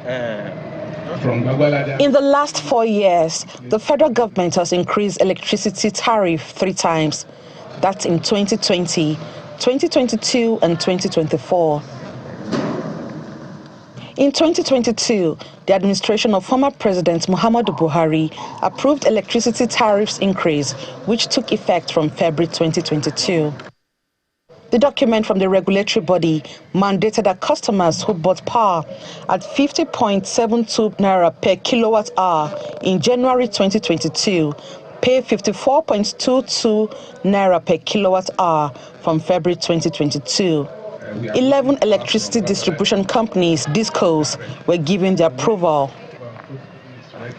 In the last 4 years, the federal government has increased electricity tariff 3 times. That's in 2020, 2022, and 2024. In 2022, the administration of former President Muhammadu Buhari approved electricity tariffs increase, which took effect from February 2022. The document from the regulatory body mandated that customers who bought power at 50.72 naira per kilowatt hour in January 2022 pay 54.22 naira per kilowatt hour from February 2022. 11 electricity distribution companies, DISCOs, were given the approval.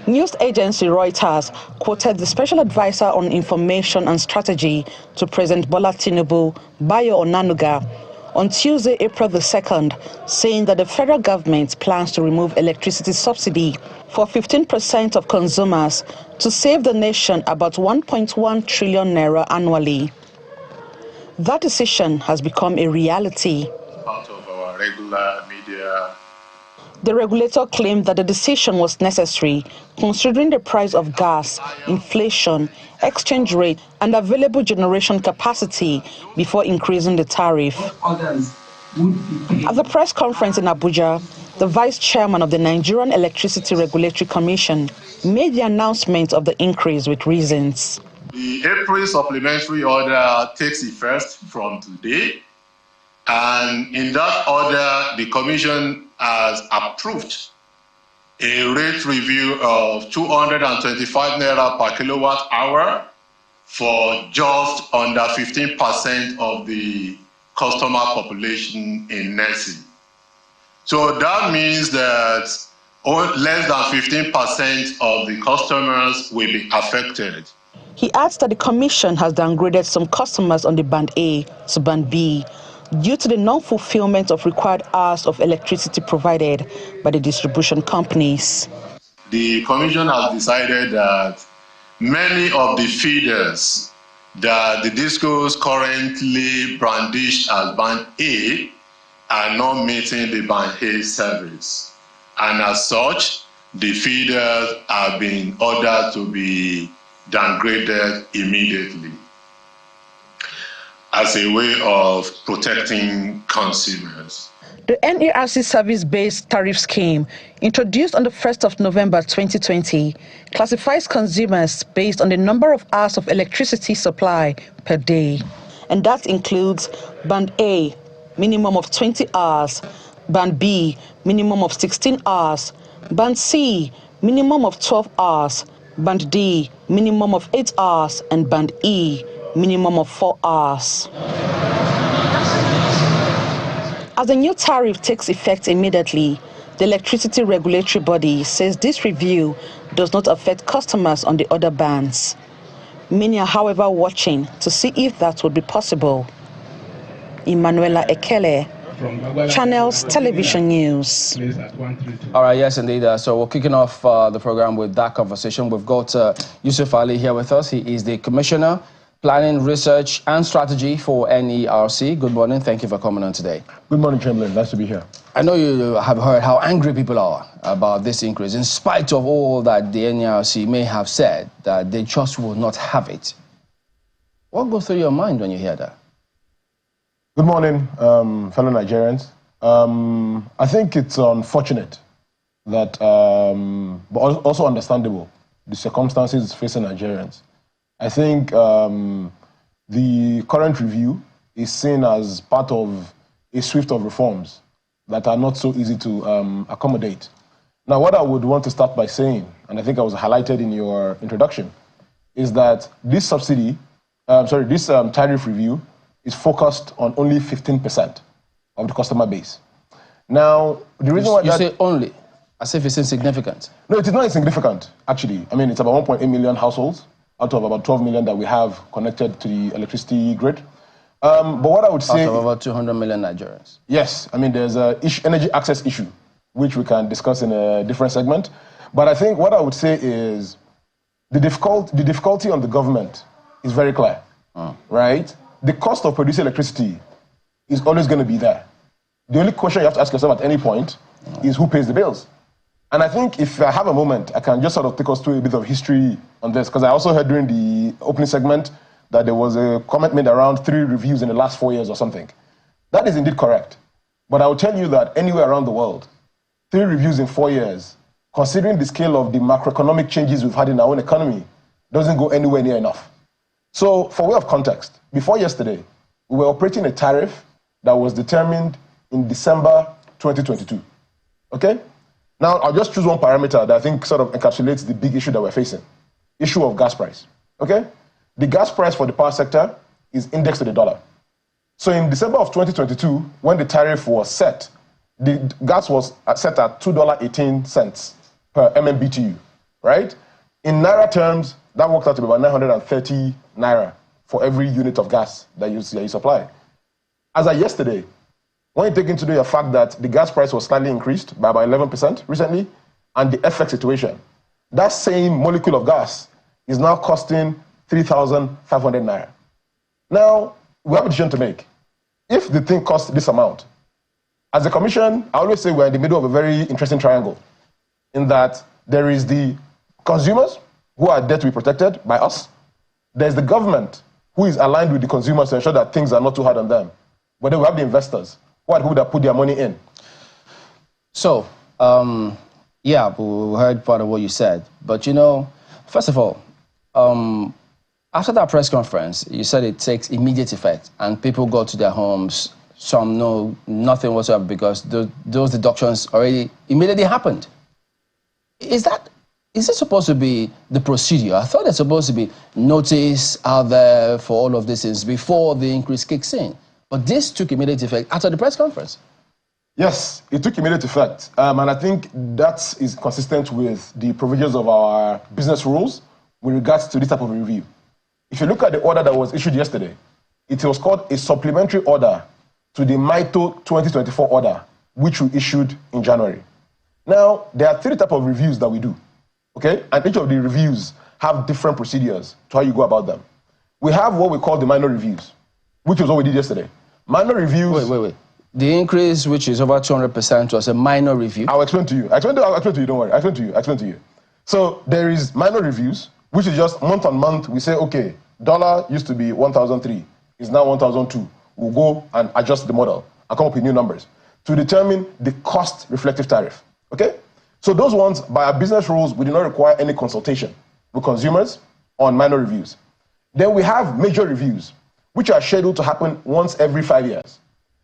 News agency Reuters quoted the Special Advisor on Information and Strategy to President Bola Tinubu, Bayo Onanuga, on Tuesday, April the 2nd, saying that the federal government plans to remove electricity subsidy for 15% of consumers to save the nation about 1.1 trillion naira annually. That decision has become a reality. Part of our regular media. The regulator claimed that the decision was necessary, considering the price of gas, inflation, exchange rate, and available generation capacity before increasing the tariff. At the press conference in Abuja, the vice chairman of the Nigerian Electricity Regulatory Commission made the announcement of the increase with reasons. The April supplementary order takes effect from today, and in that order, the Commission has approved a rate review of 225 naira per kilowatt hour for just under 15% of the customer population in NERC. So that means that less than 15% of the customers will be affected. He adds that the Commission has downgraded some customers on the Band A to Band B due to the non-fulfillment of required hours of electricity provided by the distribution companies. The Commission has decided that many of the feeders that the DISCOs currently brandish as Band A are not meeting the Band A service. And as such, the feeders have been ordered to be downgraded immediately as a way of protecting consumers. The NERC service-based tariff scheme, introduced on the 1st of November 2020, classifies consumers based on the number of hours of electricity supply per day. And that includes Band A, minimum of 20 hours, Band B, minimum of 16 hours, Band C, minimum of 12 hours, Band D, minimum of 8 hours, and Band E, minimum of 4 hours. As the new tariff takes effect immediately, the electricity regulatory body says this review does not affect customers on the other bands. Many are, however, watching to see if that would be possible. Emanuela Ekele, Channels Television News. All right, yes, indeed. So we're kicking off the program with that conversation. We've got Yusuf Ali here with us. He is the Commissioner, Planning, Research and Strategy for NERC. Good morning. Thank you for coming on today. Good morning, Chamberlain. Nice to be here. I know you have heard how angry people are about this increase, in spite of all that the NERC may have said, that they just will not have it. What goes through your mind when you hear that? Good morning, fellow Nigerians. I think it's unfortunate that, but also understandable, the circumstances facing Nigerians. I think the current review is seen as part of a swift of reforms that are not so easy to accommodate. Now, what I would want to start by saying, and I think I was highlighted in your introduction, is that this this tariff review is focused on only 15% of the customer base. Now, the reason why you say only, as if it's insignificant. No, it is not insignificant, actually. I mean, it's about 1.8 million households out of about 12 million that we have connected to the electricity grid. But what I would say... Out of about 200 million Nigerians. Yes. I mean, there's an energy access issue, which we can discuss in a different segment. But I think what I would say is the difficulty on the government is very clear, right? The cost of producing electricity is always going to be there. The only question you have to ask yourself at any point is who pays the bills. And I think if I have a moment, I can just sort of take us through a bit of history on this, because I also heard during the opening segment that there was a comment made around 3 reviews in the last 4 years or something. That is indeed correct. But I will tell you that anywhere around the world, 3 reviews in 4 years, considering the scale of the macroeconomic changes we've had in our own economy, doesn't go anywhere near enough. So for way of context, before yesterday, we were operating a tariff that was determined in December 2022, okay? Now, I'll just choose one parameter that I think sort of encapsulates the big issue that we're facing. Issue of gas price, okay? The gas price for the power sector is indexed to the dollar. So in December of 2022, when the tariff was set, the gas was set at $2.18 per MMBTU, right? In Naira terms, that worked out to be about 930 Naira for every unit of gas that you supply. As of yesterday, when you take into the fact that the gas price was slightly increased by about 11% recently, and the FX situation, that same molecule of gas is now costing 3,500 Naira. Now, we have a decision to make. If the thing costs this amount, as a commission, I always say we're in the middle of a very interesting triangle, in that there is the consumers who are there to be protected by us. There's the government who is aligned with the consumers to ensure that things are not too hard on them. But then we have the investors who are the people that put their money in. So, yeah, we heard part of what you said. But, you know, first of all, after that press conference, you said it takes immediate effect and people go to their homes. Some know nothing whatsoever because those deductions already immediately happened. Is it supposed to be the procedure? I thought there's supposed to be notice out there for all of these things before the increase kicks in. But this took immediate effect after the press conference. Yes, it took immediate effect. And I think that is consistent with the provisions of our business rules with regards to this type of review. If you look at the order that was issued yesterday, it was called a supplementary order to the MITO 2024 order, which we issued in January. Now, there are 3 types of reviews that we do, okay? And each of the reviews have different procedures to how you go about them. We have what we call the minor reviews, which was what we did yesterday. Minor reviews... Wait. The increase, which is over 200%, was a minor review? I'll explain to you. I'll explain to you, don't worry. I'll explain to you. So there is minor reviews, which is just month on month. We say, okay, dollar used to be 1,003. It's now 1,002. We'll go and adjust the model and come up with new numbers to determine the cost reflective tariff, okay? So those ones, by our business rules, we do not require any consultation with consumers on minor reviews. Then we have major reviews, which are scheduled to happen once every 5 years.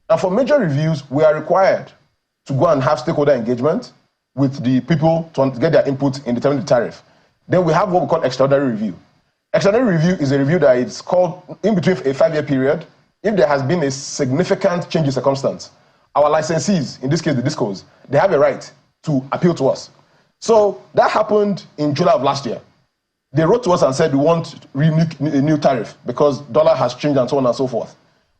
And for major reviews, we are required to go and have stakeholder engagement with the people to get their input in determining the tariff. Then we have what we call extraordinary review. Extraordinary review is a review that is called in between a 5-year period if there has been a significant change in circumstance. Our licensees, in this case the discos, they have a right to appeal to us. So that happened in July of last year. They wrote to us and said we want a new tariff because dollar has changed and so on and so forth.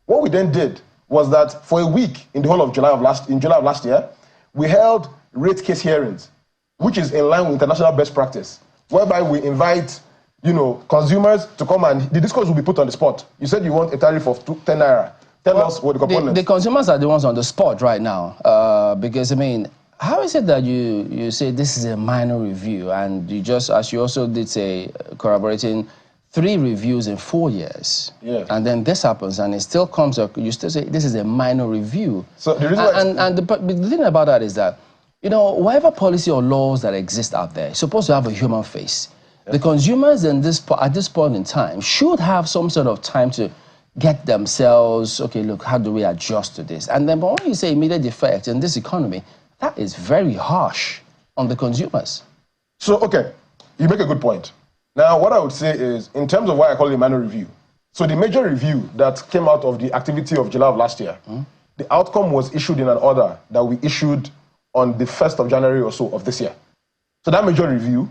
What we then did was that for a week in the whole of July of last year, we held rate case hearings, which is in line with international best practice, whereby we invite, consumers to come and the discourse will be put on the spot. You said you want a tariff of 10 Naira. Tell us what the components. The consumers are the ones on the spot right now, because I mean, how is it that you say this is a minor review and you just, as you also did say, corroborating 3 reviews in 4 years, yes. And then this happens and it still comes up, you still say this is a minor review. So the reason and the thing about that is that, whatever policy or laws that exist out there is supposed to have a human face. Yes. The consumers at this point in time should have some sort of time to get themselves, okay, look, how do we adjust to this? And then but when you say immediate effect in this economy, that is very harsh on the consumers. So, okay, you make a good point. Now, what I would say is, in terms of why I call it a minor review, so the major review that came out of the activity of July of last year, the outcome was issued in an order that we issued on the 1st of January or so of this year. So that major review,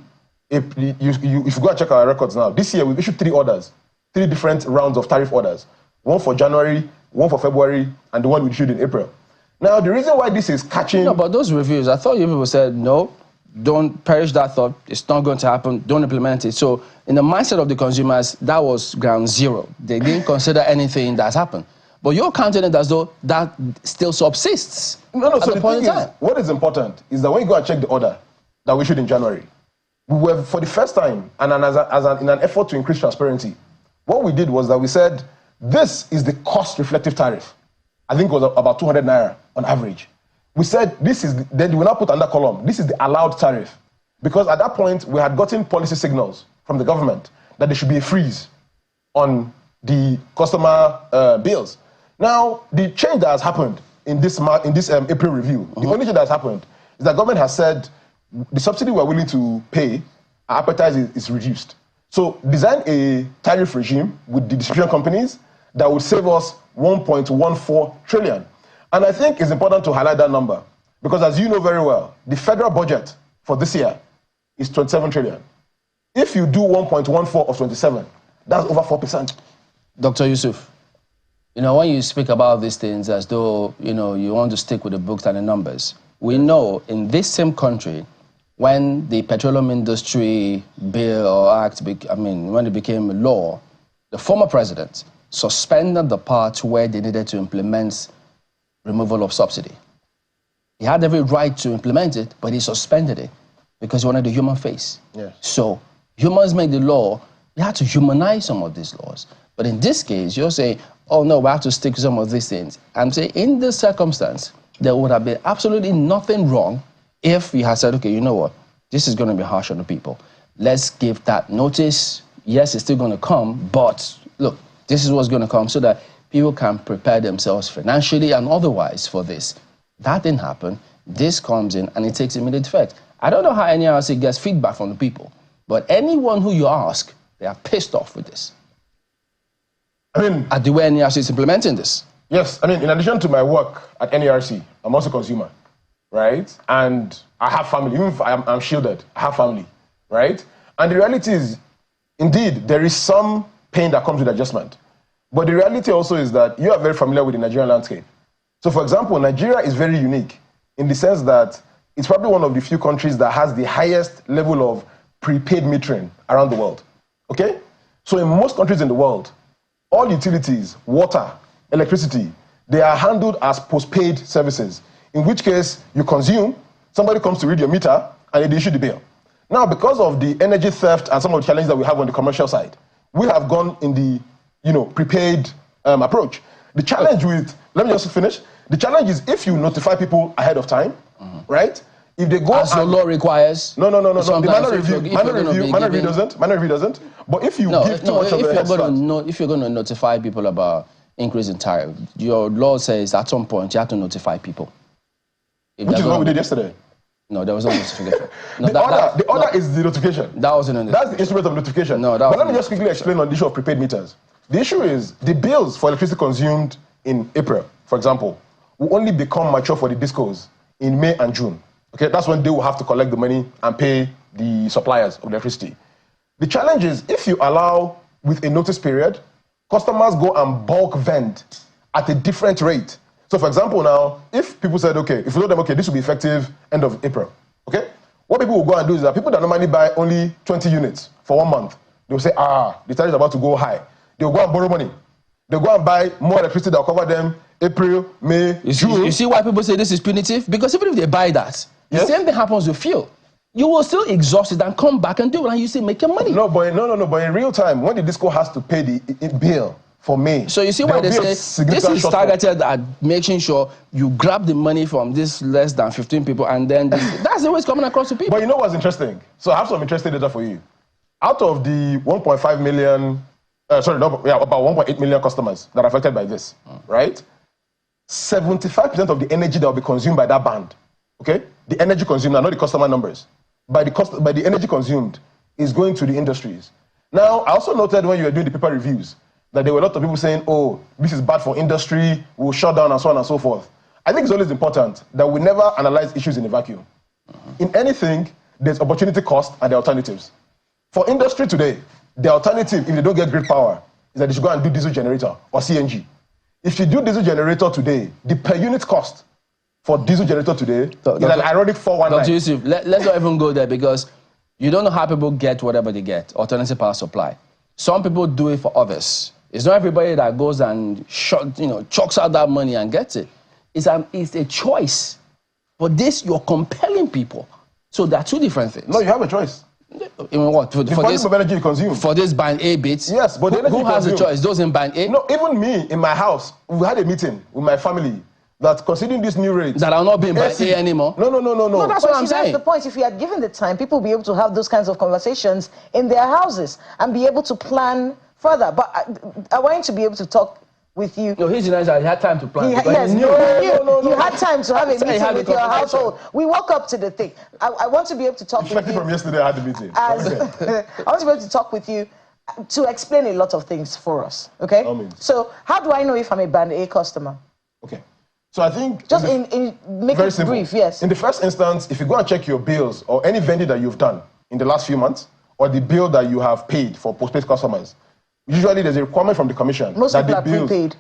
if you go and check our records now, this year we've issued 3 orders, 3 different rounds of tariff orders, one for January, one for February, and the one we issued in April. Now, the reason why this is catching... No, but those reviews, I thought you people said, no, don't perish that thought. It's not going to happen. Don't implement it. So in the mindset of the consumers, that was ground zero. They didn't consider anything that's happened. But you're counting it as though that still subsists. No, so the thing is, what is important is that when you go and check the order, that we issued in January, we were, for the first time, and in an effort to increase transparency, what we did was that we said, this is the cost-reflective tariff. I think it was about 200 naira on average. We said, then we now put under column, this is the allowed tariff. Because at that point, we had gotten policy signals from the government that there should be a freeze on the customer bills. Now, the change that has happened in this April review, the only thing that has happened is that government has said the subsidy we're willing to pay, our appetite is reduced. So design a tariff regime with the distribution companies that would save us 1.14 trillion. And I think it's important to highlight that number because, as you know very well, the federal budget for this year is 27 trillion. If you do 1.14 of 27, that's over 4%. Dr. Yusuf, you know, when you speak about these things as though, you know, you want to stick with the books and the numbers, we know in this same country, when the petroleum industry bill or act, when it became law, the former president suspended the part where they needed to implement removal of subsidy. He had every right to implement it, but he suspended it because he wanted the human face. Yes. So humans made the law. We had to humanize some of these laws. But in this case, you're saying, oh no, we have to stick to some of these things. I'm saying in this circumstance, there would have been absolutely nothing wrong if we had said, okay, you know what, this is going to be harsh on the people. Let's give that notice. Yes, it's still going to come, but look, this is what's going to come so that people can prepare themselves financially and otherwise for this. That didn't happen. This comes in and it takes immediate effect. I don't know how NERC gets feedback from the people, but anyone who you ask, they are pissed off with this. I mean, at the way NERC is implementing this. Yes, I mean, in addition to my work at NERC, I'm also a consumer, right? And I have family, even if I'm shielded, I have family, right? And the reality is, indeed, there is some pain that comes with adjustment. But the reality also is that you are very familiar with the Nigerian landscape. So for example, Nigeria is very unique in the sense that it's probably one of the few countries that has the highest level of prepaid metering around the world, okay? So in most countries in the world, all utilities, water, electricity, they are handled as postpaid services, in which case you consume, somebody comes to read your meter, and they issue the bill. Now, because of the energy theft and some of the challenges that we have on the commercial side, we have gone in the prepaid approach. The challenge with, let me just finish, the challenge is if you notify people ahead of time, right? If they go as the law requires. No. The minor review doesn't. But if you give too much of a head start. If you're going to notify people about increase in tariff, your law says at some point you have to notify people. Which is what we did yesterday. No, there was no notification. No, the order is the notification. That wasn't a notification. That's the instrument of notification. No, but let me just quickly explain on the issue of prepaid meters. The issue is the bills for electricity consumed in April, for example, will only become mature for the discos in May and June. Okay, that's when they will have to collect the money and pay the suppliers of electricity. The challenge is if you allow with a notice period, customers go and bulk vend at a different rate. So for example now, if people said, okay, if we told them, okay, this will be effective end of April, okay? What people will go and do is that people that normally buy only 20 units for 1 month, they'll say, the tariff is about to go high. They'll go and borrow money. They'll go and buy more electricity that will cover them April, May, June. You see why people say this is punitive? Because even if they buy that, the same thing happens with fuel. You will still exhaust it and come back and do it, and you still make your money. No, but in real time, when the disco has to pay the bill for May. So you see why they say this is targeted at making sure you grab the money from this less than 15 people, and then that's the way it's coming across to people. But you know what's interesting? So I have some interesting data for you. Out of the 1.5 million, about 1.8 million customers that are affected by this, right? 75% of the energy that will be consumed by that band, okay? The energy consumed, not the customer numbers, by the energy consumed is going to the industries. Now, I also noted when you were doing the paper reviews that there were a lot of people saying, oh, this is bad for industry, we'll shut down and so on and so forth. I think it's always important that we never analyze issues in a vacuum. In anything, there's opportunity cost and the alternatives. For industry today, the alternative, if they don't get grid power, is that they should go and do diesel generator or CNG. If you do diesel generator today, the per unit cost for diesel generator today is an ironic 419. Dr. Yusuf, let's not even go there because you don't know how people get whatever they get, alternative power supply. Some people do it for others. It's not everybody that goes and chalks out that money and gets it. It's a choice. For this, you're compelling people So there are two different things. No, you have a choice. In what? For this of energy you consume. For this band A bit? Yes, but who has the choice? Those in band A? No, even me, in my house, we had a meeting with my family that considering this new rate... That I'll not be in band A anymore? No. No, that's what I'm saying. That's the point. If you had given the time, people will be able to have those kinds of conversations in their houses and be able to plan further. But I want you to be able to talk with you. No, he's nice. I had time to plan. Yes, you had time to have a meeting with your household. We woke up to the thing. I want to be able to talk with you. From yesterday, I had the meeting. I want to be able to talk with you to explain a lot of things for us. Okay? So how do I know if I'm a band A customer? Okay. So I think... Just make it brief, yes. In the first instance, if you go and check your bills or any vending that you've done in the last few months, or the bill that you have paid for postpaid customers, usually there's a requirement from the commission. Most people are prepaid.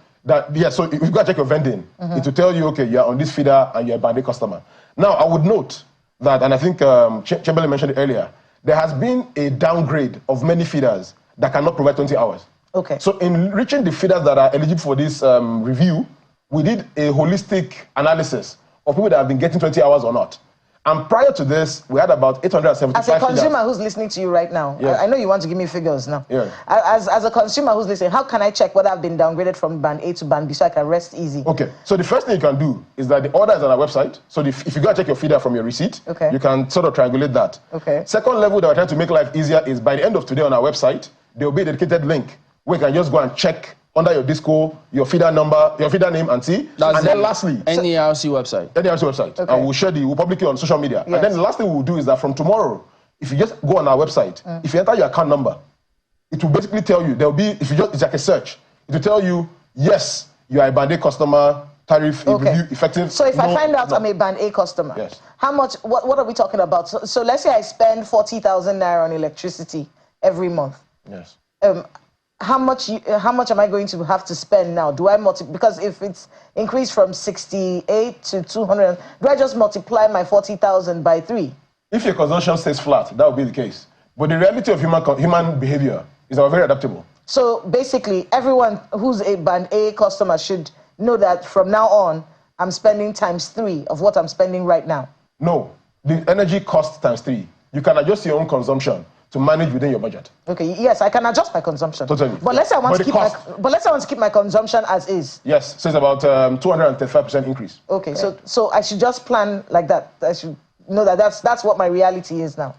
So if you go and check your vending, it will tell you, okay, you're on this feeder and you're a band A customer. Now, I would note that, and I think Chamberlain mentioned it earlier, there has been a downgrade of many feeders that cannot provide 20 hours. Okay. So in reaching the feeders that are eligible for this review, we did a holistic analysis of people that have been getting 20 hours or not. And prior to this, we had about 875 As a consumer feeders. who's listening to you right now, Yes. I know you want to give me figures now. Yeah. As a consumer who's listening, how can I check whether I've been downgraded from band A to band B so I can rest easy? Okay, so the first thing you can do is that the order is on our website. So if you go and check your feeder from your receipt, you can sort of triangulate that. Okay. Second level that we're trying to make life easier is by the end of today on our website, there will be a dedicated link where you can just go and check under your disco, your feeder number, your feeder name, and see. That's and then lastly, NERC website. NERC website. Okay. And we'll publish it on social media. Yes. And then the last thing we'll do is that from tomorrow, if you just go on our website, if you enter your account number, it will basically tell you, there will be, it's like a search, it will tell you, yes, you are a band A customer, tariff, review, effective. So if I find out I'm a band A customer, how much, what are we talking about? So let's say I spend 40,000 naira on electricity every month. Yes. How much am I going to have to spend now? Do I multiply? Because if it's increased from 68 to 200, do I just multiply my 40,000 by 3? If your consumption stays flat, that would be the case. But the reality of human behavior is that we're very adaptable. So basically, everyone who's a band A customer should know that from now on, I'm spending times 3 of what I'm spending right now. No, the energy cost times 3. You can adjust your own consumption to manage within your budget. Okay, yes, I can adjust my consumption. Totally. But let's say I want to keep my consumption as is. Yes, so it's about 235% increase. Okay, so I should just plan like that. I should know that that's what my reality is now.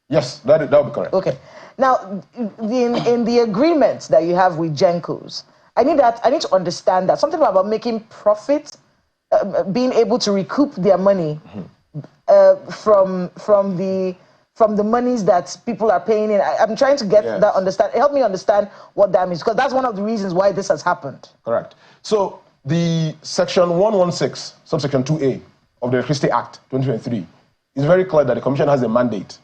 Yes, that would be correct. Okay. Now, in the agreement that you have with Gencos, I need to understand that something about making profit, being able to recoup their money from the monies that people are paying in. I'm trying to get that understand. Help me understand what that means, because that's one of the reasons why this has happened. Correct. So the section 116, subsection 2A of the Electricity Act 2023 is very clear that the Commission has a mandate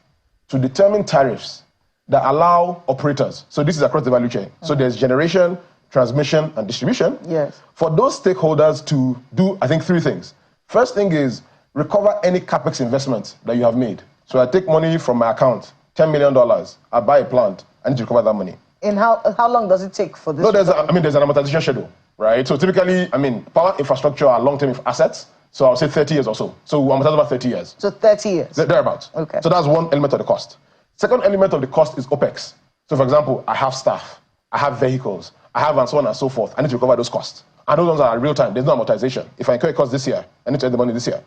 to determine tariffs that allow operators. So this is across the value chain. So there's generation, transmission, and distribution. Yes. For those stakeholders to do, I think, 3 things. First thing is recover any capex investment that you have made. So I take money from my account, $10 million, I buy a plant, I need to recover that money. And how long does it take for this? No, there's an amortization schedule, right? So typically, power infrastructure are long-term assets, so I'll say 30 years or so. So we amortize about 30 years. So 30 years? Thereabouts. Okay. So that's one element of the cost. Second element of the cost is OPEX. So for example, I have staff, I have vehicles, I have and so on and so forth. I need to recover those costs. And those ones are real time, there's no amortization. If I incur a cost this year, I need to earn the money this year.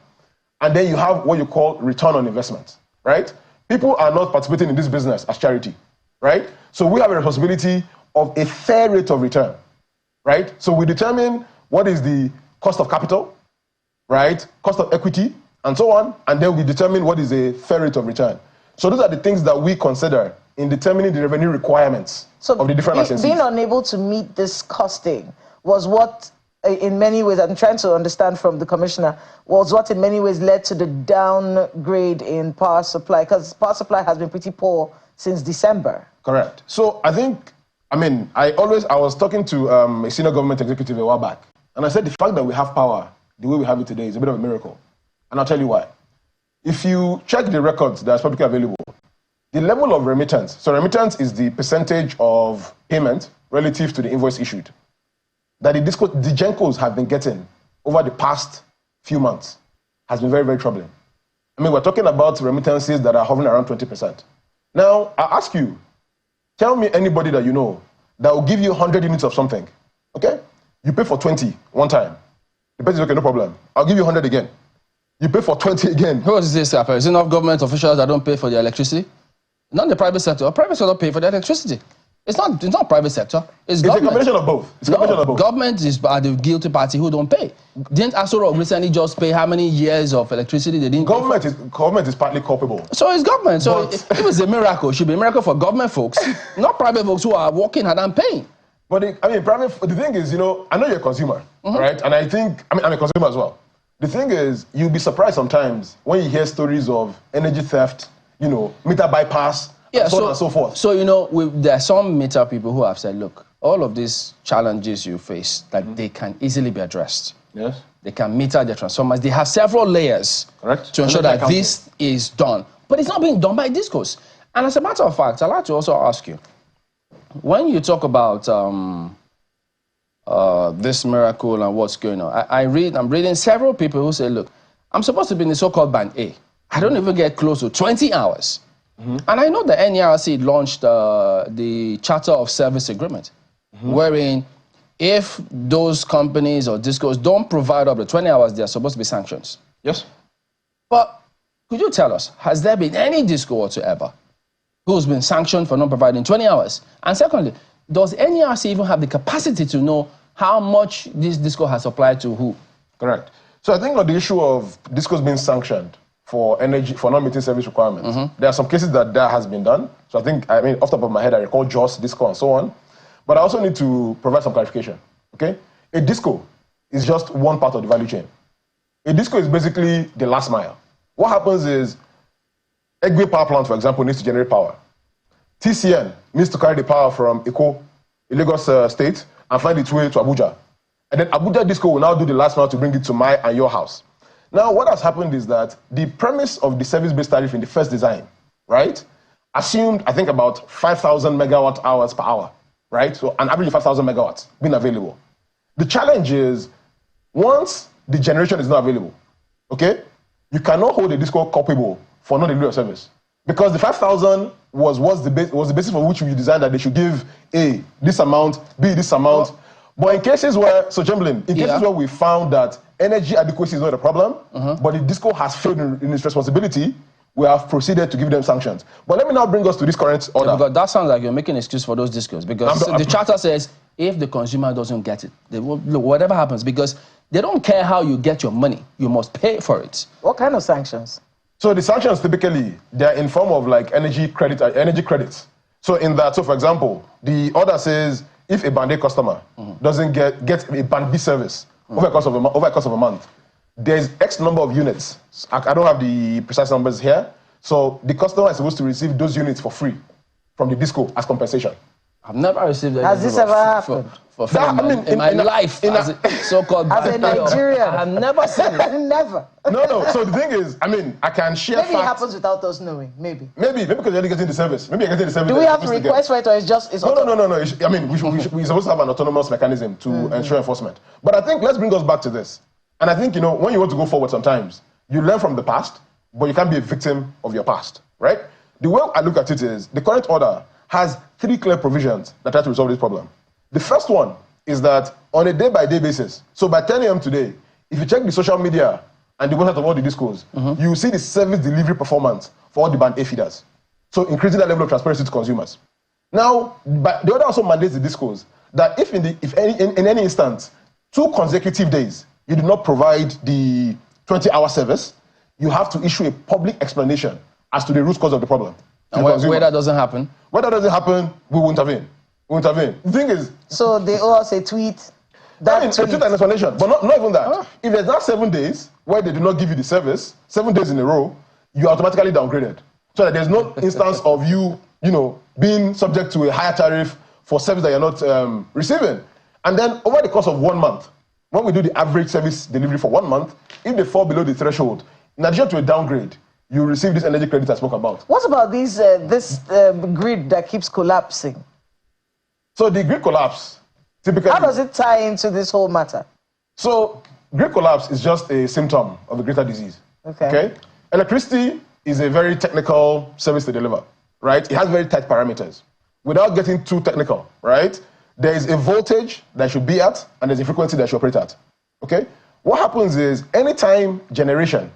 And then you have what you call return on investment. Right? People are not participating in this business as charity, right? So we have a responsibility of a fair rate of return, right? So we determine what is the cost of capital, right? Cost of equity, and so on, and then we determine what is a fair rate of return. So those are the things that we consider in determining the revenue requirements of the different licensees. Being unable to meet this costing was what, in many ways, I'm trying to understand from the commissioner, was what in many ways led to the downgrade in power supply, because power supply has been pretty poor since December. Correct. So I think, I was talking to a senior government executive a while back, and I said the fact that we have power the way we have it today is a bit of a miracle. And I'll tell you why. If you check the records that's publicly available, the level of remittance, so remittance is the percentage of payment relative to the invoice issued, that the Gencos have been getting over the past few months has been very, very troubling. I mean, we're talking about remittances that are hovering around 20%. Now, I ask you, tell me anybody that you know that will give you 100 units of something, okay? You pay for 20 one time. The person is okay, no problem. I'll give you 100 again. You pay for 20 again. Who is this? Is it enough government officials that don't pay for their electricity? Not the private sector. Private sector pay for their electricity. It's not private sector. It's government. A combination of both. It's a combination of both. Government is the guilty party who don't pay. Didn't Asoro recently just pay how many years of electricity they didn't government is partly culpable. So it's government. So if it was a miracle, it should be a miracle for government folks, not private folks who are working hard and paying. But the thing is, I know you're a consumer, right? And I think, I'm a consumer as well. The thing is, you'll be surprised sometimes when you hear stories of energy theft, meter bypass, and so on and so forth. So, there are some meter people who have said, look, all of these challenges you face, that they can easily be addressed. Yes. They can meter their transformers. They have several layers to ensure that this is done. But it's not being done by discos. And as a matter of fact, I'd like to also ask you, when you talk about this miracle and what's going on, I'm reading several people who say, look, I'm supposed to be in the so-called Band A. I don't even get close to 20 hours. And I know the NERC launched the Charter of Service Agreement, wherein if those companies or discos don't provide up the 20 hours, they're supposed to be sanctions. Yes. But could you tell us, has there been any disco whatsoever who's been sanctioned for not providing 20 hours? And secondly, does NERC even have the capacity to know how much this disco has supplied to who? Correct. So I think on the issue of discos being sanctioned for not meeting service requirements, there are some cases that has been done. So I think, off the top of my head, I recall JOS, disco, and so on. But I also need to provide some clarification, okay? A disco is just one part of the value chain. A disco is basically the last mile. What happens is, Egbe power plant, for example, needs to generate power. TCN needs to carry the power from Eko, Lagos State, and find its way to Abuja. And then Abuja Disco will now do the last mile to bring it to my and your house. Now, what has happened is that the premise of the service-based tariff in the first design, right, assumed, I think, about 5,000 megawatt hours per hour, right? So an average of 5,000 megawatts being available. The challenge is, once the generation is not available, okay, you cannot hold a disco culpable for non-delivery of service. Because the 5,000 was the basis for which we designed that they should give A, this amount, B, this amount. But in cases where, so Chamberlain, in cases where we found that energy adequacy is not a problem, but the disco has failed in its responsibility, we have proceeded to give them sanctions. But let me now bring us to this current order. Because that sounds like you're making an excuse for those discos. Because the charter says if the consumer doesn't get it, they will, look, whatever happens, because they don't care how you get your money, you must pay for it. What kind of sanctions? So the sanctions typically, they're in form of like energy credits. So in that, so for example, the order says if a Band A customer doesn't get a Band B service over a course of a month, there's X number of units. I don't have the precise numbers here. So the customer is supposed to receive those units for free from the disco as compensation. I've never received that. Has this ever happened? In my life, as a so-called as a Nigerian, I have never seen it. Never. No. So the thing is, I can share maybe facts. It happens without us knowing. Maybe because you're only getting the service. Maybe you're getting the service. Do we have to request for it, or it's just? It's no. We're supposed to have an autonomous mechanism to ensure enforcement. But I think let's bring us back to this. And I think when you want to go forward, sometimes you learn from the past, but you can't be a victim of your past, right? The way I look at it is the current order has 3 clear provisions that try to resolve this problem. The first one is that on a day-by-day basis, so by 10 a.m. today, if you check the social media and the website of all the discos, you will see the service delivery performance for all the Band A feeders. So increasing that level of transparency to consumers. Now, but the order also mandates the discos that if in any instance, 2 consecutive days, you do not provide the 20-hour service, you have to issue a public explanation as to the root cause of the problem. And where that doesn't happen? Where that doesn't happen, we will intervene. The thing is... So they owe us a tweet? A tweet and explanation, but not even that. If there's not 7 days where they do not give you the service, 7 days in a row, you're automatically downgraded. So that there's no instance of you, being subject to a higher tariff for service that you're not receiving. And then over the course of 1 month, when we do the average service delivery for 1 month, if they fall below the threshold, in addition to a downgrade, you receive this energy credit I spoke about. What about this grid that keeps collapsing? So the grid collapse, typically... How does it tie into this whole matter? So grid collapse is just a symptom of a greater disease. Okay? Electricity is a very technical service to deliver, right? It has very tight parameters. Without getting too technical, right? There is a voltage that should be at, and there's a frequency that should operate at, okay? What happens is, anytime generation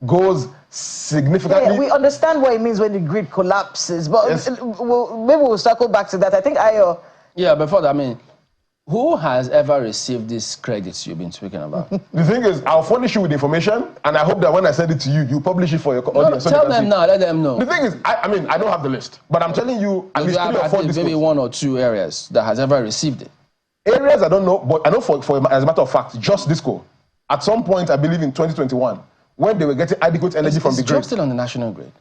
goes significantly... Yeah, we understand what it means when the grid collapses, but yes. maybe we'll circle back to that. I think Ayo... Yeah, before that, I mean, who has ever received these credits you've been speaking about? The thing is, I'll furnish you with information, and I hope that when I send it to you, you publish it for your audience. Tell them now, let them know. The thing is, I mean, I don't have the list, but I'm telling you at least 3 or 4 discos. Maybe 1 or 2 areas that has ever received it. Areas I don't know, but I know for as a matter of fact, just Disco, at some point, I believe in 2021, when they were getting adequate energy from the grid. It's still on the national grid.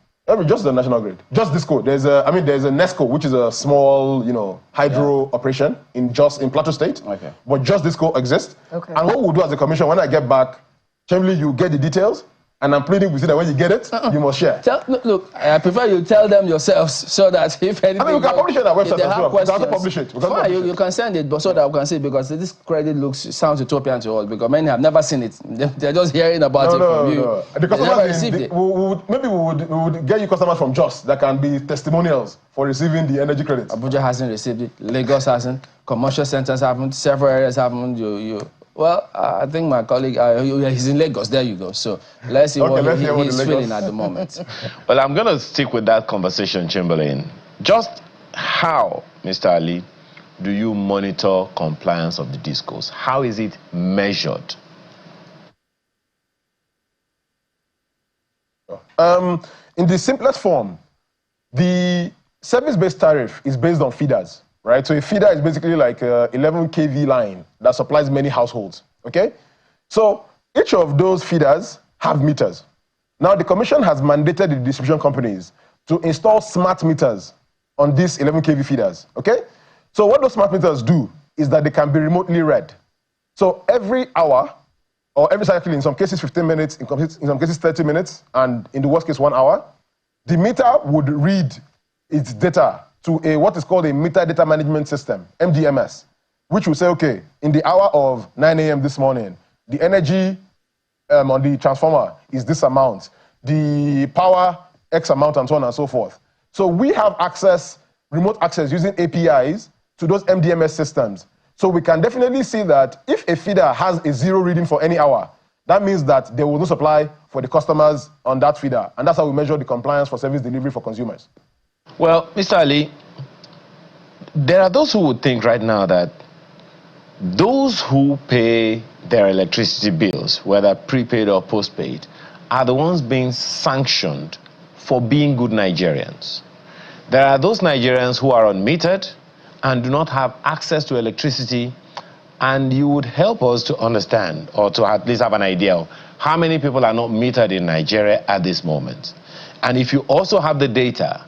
Just the national grid. Just Disco. There's a NERC, which is a small, hydro operation in Plateau State. Okay. But just Disco exists. Okay. And what we'll do as a commission, when I get back, generally you get the details, and I'm pleading with you that when you get it, you must share. Look, I prefer you tell them yourselves so that if anything... I mean, we can publish it on our website as well. We can publish it. Fine, you can send it, but so that we can see it, because this credit sounds utopian to us, because many have never seen it. They're just hearing about it from you. No. The customers, maybe we would get you customers from Jos that can be testimonials for receiving the energy credits. Abuja hasn't received it. Lagos hasn't. Commercial centers haven't. Several areas haven't. Well, I think my colleague, he's in Lagos. There you go. So let's see what he's feeling at the moment. Well, I'm going to stick with that conversation, Chamberlain. Just how, Mr. Ali, do you monitor compliance of the discos? How is it measured? In the simplest form, the service-based tariff is based on feeders. Right, so a feeder is basically like a 11 kV line that supplies many households, okay? So each of those feeders have meters. Now the commission has mandated the distribution companies to install smart meters on these 11 kV feeders, okay? So what those smart meters do is that they can be remotely read. So every hour, or every cycle, in some cases 15 minutes, in some cases 30 minutes, and in the worst case 1 hour, the meter would read its data to what is called a meter data management system, MDMS, which will say, okay, in the hour of 9 a.m. this morning, the energy on the transformer is this amount, the power X amount, and so on and so forth. So we have access, remote access, using APIs to those MDMS systems. So we can definitely see that if a feeder has a 0 reading for any hour, that means that there was no supply for the customers on that feeder. And that's how we measure the compliance for service delivery for consumers. Well, Mr. Ali, there are those who would think right now that those who pay their electricity bills, whether prepaid or postpaid, are the ones being sanctioned for being good Nigerians. There are those Nigerians who are unmetered and do not have access to electricity, and you would help us to understand, or to at least have an idea of how many people are not metered in Nigeria at this moment. And if you also have the data,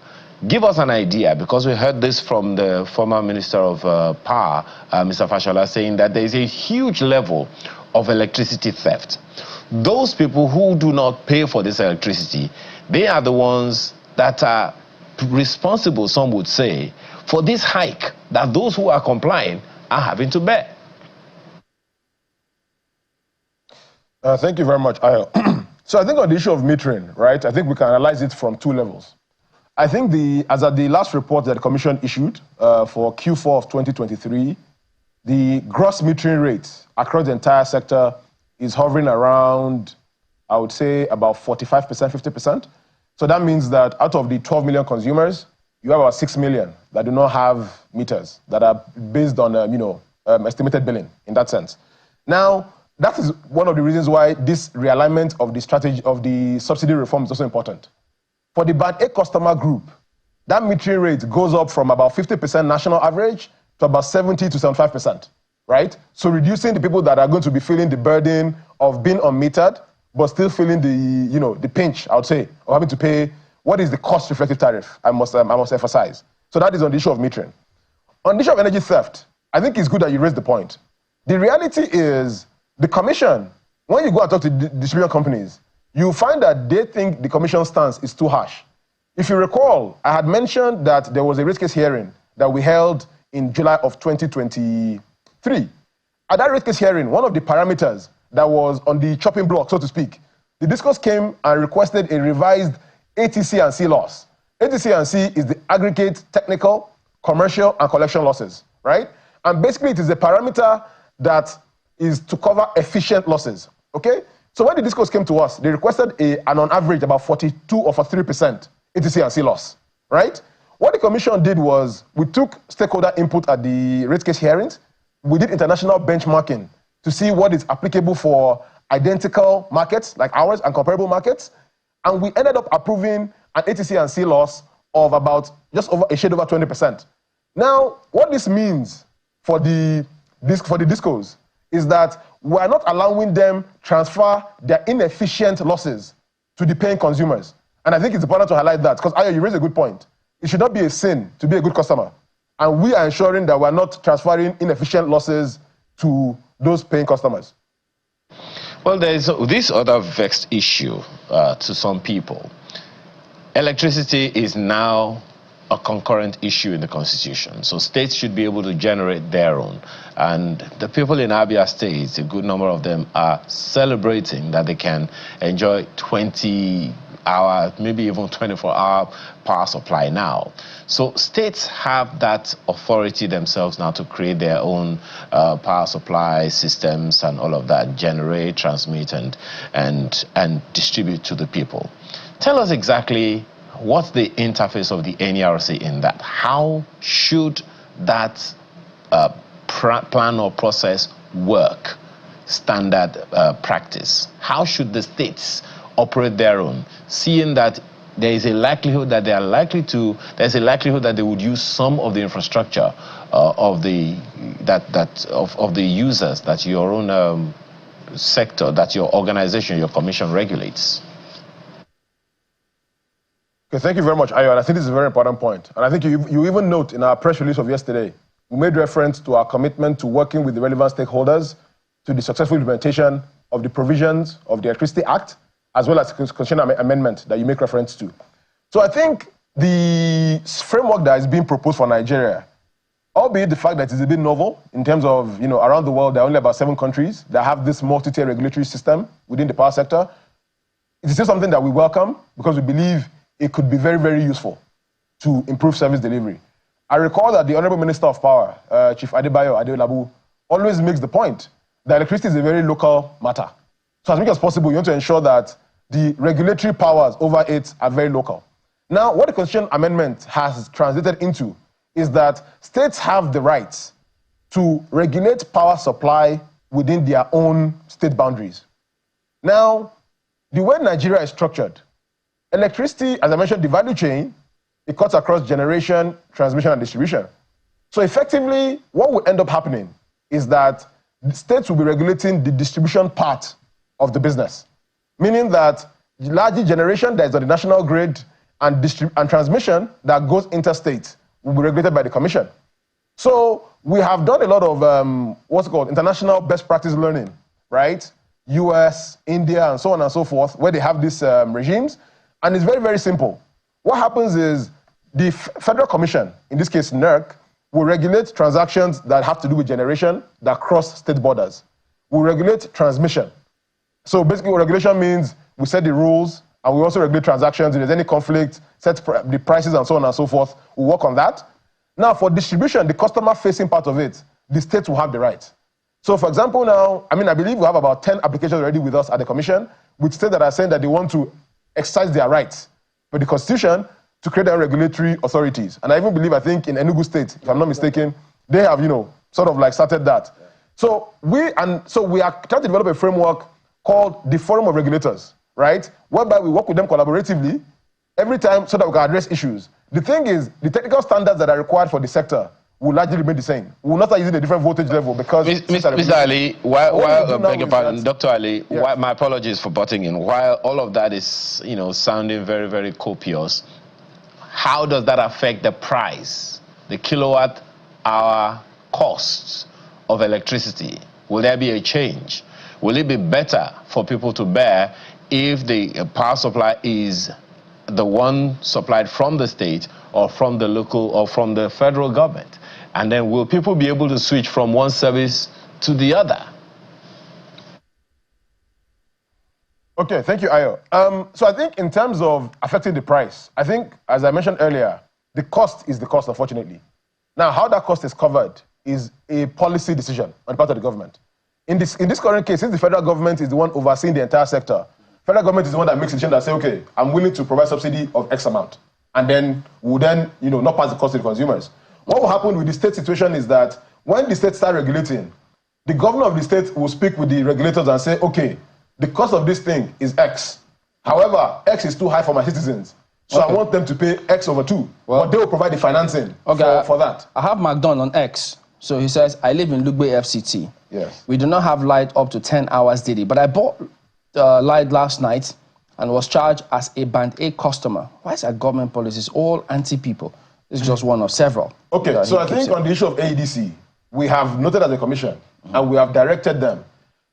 give us an idea, because we heard this from the former Minister of Power, Mr. Fashola, saying that there is a huge level of electricity theft. Those people who do not pay for this electricity, they are the ones that are responsible, some would say, for this hike that those who are complying are having to bear. Thank you very much, Ayo. So I think on the issue of metering, right, I think we can analyze it from 2 levels. I think as at the last report that the Commission issued for Q4 of 2023, the gross metering rate across the entire sector is hovering around, I would say, about 45%, 50%. So that means that out of the 12 million consumers, you have about 6 million that do not have meters, that are based on, estimated billing in that sense. Now, that is one of the reasons why this realignment of the strategy of the subsidy reform is also important. For the Band A customer group, that metering rate goes up from about 50% national average to about 70 to 75%, right? So reducing the people that are going to be feeling the burden of being unmetered, but still feeling the pinch, I would say, of having to pay what is the cost-reflective tariff, I must emphasize. So that is on the issue of metering. On the issue of energy theft, I think it's good that you raised the point. The reality is the Commission, when you go and talk to distribution companies, you find that they think the Commission stance is too harsh. If you recall, I had mentioned that there was a rate case hearing that we held in July of 2023. At that rate case hearing, one of the parameters that was on the chopping block, so to speak, the discourse came and requested a revised ATC and C loss. ATC and C is the aggregate technical, commercial, and collection losses, right? And basically, it is a parameter that is to cover efficient losses, okay? So when the discourse came to us, they requested an on average about 42 or 43% ATC and C loss, right? What the commission did was we took stakeholder input at the rate case hearings. We did international benchmarking to see what is applicable for identical markets like ours and comparable markets. And we ended up approving an ATC and C loss of about just over a shade over 20%. Now, what this means for the discos is that we are not allowing them transfer their inefficient losses to the paying consumers. And I think it's important to highlight that because, Ayo, you raise a good point. It should not be a sin to be a good customer. And we are ensuring that we're not transferring inefficient losses to those paying customers. Well, there is this other vexed issue to some people. Electricity is now a concurrent issue in the Constitution. So states should be able to generate their own. And the people in Abia State, a good number of them, are celebrating that they can enjoy 20-hour, maybe even 24-hour power supply now. So states have that authority themselves now to create their own power supply systems and all of that, generate, transmit, and distribute to the people. Tell us exactly what's the interface of the NERC in that? How should that plan or process work, standard practice? How should the states operate their own, seeing that there is a likelihood that they are likely to, there's a likelihood that they would use some of the infrastructure of the users that your own sector, that your organization, your commission regulates? Okay, thank you very much, Ayo. And I think this is a very important point. And I think you even note in our press release of yesterday, we made reference to our commitment to working with the relevant stakeholders to the successful implementation of the provisions of the Electricity Act, as well as the Constitution amendment that you make reference to. So I think the framework that is being proposed for Nigeria, albeit the fact that it's a bit novel in terms of, around the world, there are only about 7 countries that have this multi-tier regulatory system within the power sector. It is still something that we welcome because we believe it could be very, very useful to improve service delivery. I recall that the Honorable Minister of Power, Chief Adebayo Adelabu, always makes the point that electricity is a very local matter. So as much as possible, you want to ensure that the regulatory powers over it are very local. Now, what the Constitution Amendment has translated into is that states have the rights to regulate power supply within their own state boundaries. Now, the way Nigeria is structured, electricity, as I mentioned, the value chain, it cuts across generation, transmission, and distribution. So effectively, what will end up happening is that the states will be regulating the distribution part of the business, meaning that largely generation that is on the national grid and transmission that goes interstate will be regulated by the Commission. So we have done a lot of international best practice learning, right? US, India, and so on and so forth, where they have these regimes. And it's very, very simple. What happens is the Federal Commission, in this case NERC, will regulate transactions that have to do with generation that cross state borders. We'll regulate transmission. So basically what regulation means, we set the rules, and we also regulate transactions. If there's any conflict, set the prices and so on and so forth, we'll work on that. Now for distribution, the customer-facing part of it, the states will have the right. So for example now, I believe we have about 10 applications already with us at the Commission, with states that are saying that they want to exercise their rights for the Constitution to create their regulatory authorities. And I even believe, I think in Enugu State, if I'm not mistaken, they have, sort of like started that. So we are trying to develop a framework called the Forum of Regulators, right? Whereby we work with them collaboratively every time so that we can address issues. The thing is, the technical standards that are required for the sector will largely remain the same. We will not start using a different voltage level because... Mr. Ali, beg your pardon, Dr. Ali, yeah. My apologies for butting in. While all of that is, sounding very, very copious, how does that affect the price, the kilowatt hour costs of electricity? Will there be a change? Will it be better for people to bear if the power supply is the one supplied from the state or from the local or from the federal government? And then will people be able to switch from one service to the other? Okay, thank you, Ayo. So I think in terms of affecting the price, I think, as I mentioned earlier, the cost is the cost, unfortunately. Now, how that cost is covered is a policy decision on the part of the government. In this current case, since the federal government is the one overseeing the entire sector, federal government is the one that makes a decision that say, okay, I'm willing to provide subsidy of X amount. And then we'll not pass the cost to the consumers. What will happen with the state situation is that when the state start regulating, the governor of the state will speak with the regulators and say, okay, the cost of this thing is X. However, X is too high for my citizens. So I want them to pay X over 2. Well, but they will provide the financing for that. I have McDon on X. So he says, I live in Lugbe FCT. Yes. We do not have light up to 10 hours daily. But I bought light last night and was charged as a Band A customer. Why is our government policies all anti-people? This is just one of several. Okay, so I think on the issue of AEDC, we have noted as a commission and we have directed them.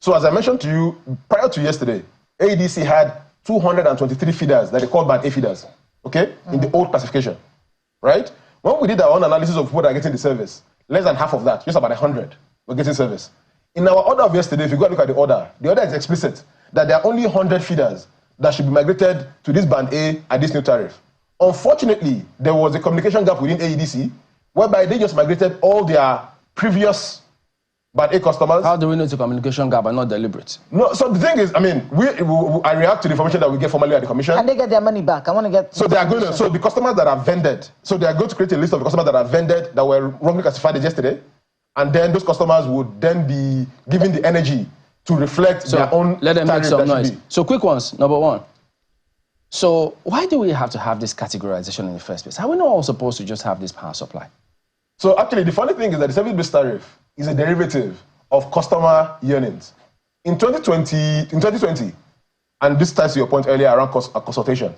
So as I mentioned to you, prior to yesterday, AEDC had 223 feeders that they called Band A feeders, okay, in the old classification, right? When we did our own analysis of people that are getting the service, less than half of that, just about 100, were getting service. In our order of yesterday, if you go and look at the order is explicit that there are only 100 feeders that should be migrated to this Band A at this new tariff. Unfortunately, there was a communication gap within AEDC, whereby they just migrated all their previous Band A customers. How do we know it's a communication gap and not deliberate? No, so the thing is, I mean, I react to the information that we get formally at the commission. Can they get their money back? I want to get... So they are going to, so the customers that are vended, so they are going to create a list of the customers that are vended that were wrongly classified yesterday, and then those customers would then be given the energy to reflect their own let them make some noise. Be. So quick ones, number one. So why do we have to have this categorization in the first place? Are we not all supposed to just have this power supply? So actually, the funny thing is that the service-based tariff is a derivative of customer yearnings. In 2020, and this ties to your point earlier around consultation,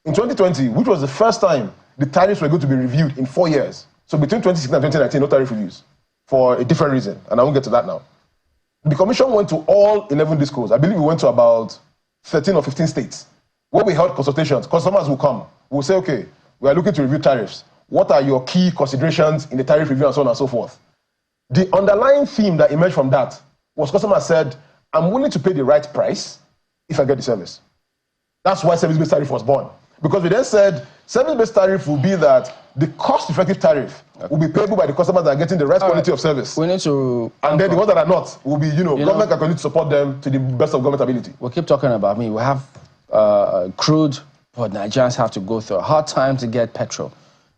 in 2020, which was the first time the tariffs were going to be reviewed in 4 years. So between 2016 and 2019, no tariff reviews for a different reason, and I won't get to that now. The commission went to all 11 discos. I believe we went to about 13 or 15 states. When we held consultations, customers will come. We'll say, okay, we are looking to review tariffs. What are your key considerations in the tariff review and so on and so forth? The underlying theme that emerged from that was customers said, I'm willing to pay the right price if I get the service. That's why service-based tariff was born. Because we then said service-based tariff will be that the cost-effective tariff will be payable by the customers that are getting the right quality of service. We need to... And then the ones that are not will be, government can continue to support them to the best of government ability. We'll keep talking about me. We have crude, but Nigerians have to go through a hard time to get petrol.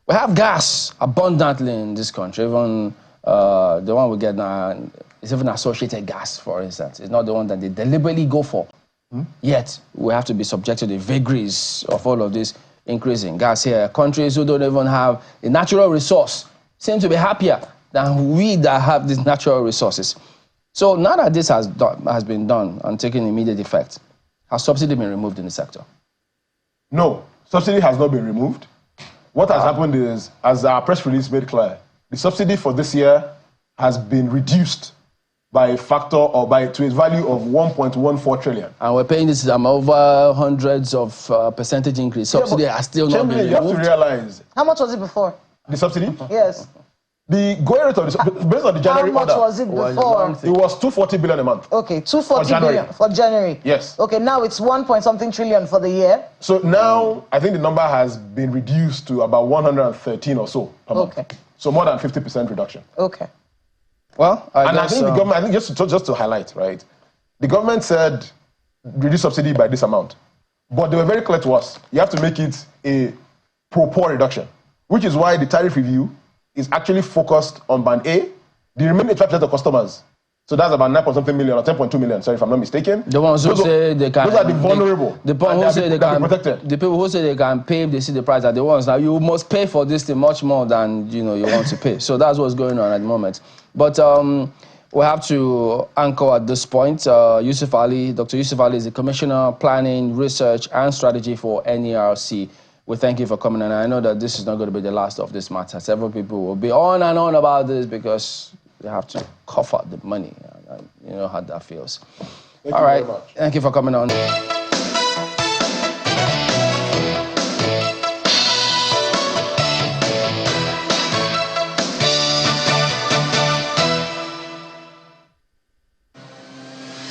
We have gas abundantly in this country. Even the one we get now is even associated gas, for instance. It's not the one that they deliberately go for. Yet, we have to be subject to the vagaries of all of this increasing gas here. Countries who don't even have a natural resource seem to be happier than we that have these natural resources. So now that this has been done and taken immediate effect, has subsidy been removed in the sector? No, subsidy has not been removed. What has happened is, as our press release made clear, the subsidy for this year has been reduced by a factor or to a value of 1.14 trillion. And we're paying this over hundreds of percentage increase. Subsidy has still not been removed. You have to realize. How much was it before? The subsidy? Yes. The going rate of based on the January order. How much was it before? It was 240 billion a month. Okay, 240 billion for January. Yes. Okay, now it's 1.something trillion for the year. So now I think the number has been reduced to about 113 or so per month. Okay. So more than 50% reduction. Okay. Well, I think the government, I think just to highlight, right? The government said reduce subsidy by this amount, but they were very clear to us. You have to make it a pro-poor reduction, which is why the tariff review is actually focused on Band A, the remaining 5% of customers. So that's about 9.something million or 10.2 million, sorry if I'm not mistaken. The ones who say they can... Those are the vulnerable. The people who say they can... The people who say they can pay if they see the price are the ones. Now, you must pay for this thing much more than, you want to pay. So that's what's going on at the moment. But we have to anchor at this point. Yusuf Ali, Dr. Yusuf Ali is the Commissioner, Planning, Research and Strategy for NERC. We thank you for coming, and I know that this is not going to be the last of this matter. Several people will be on and on about this because they have to cough out the money. You know how that feels. All right. Thank you for coming on.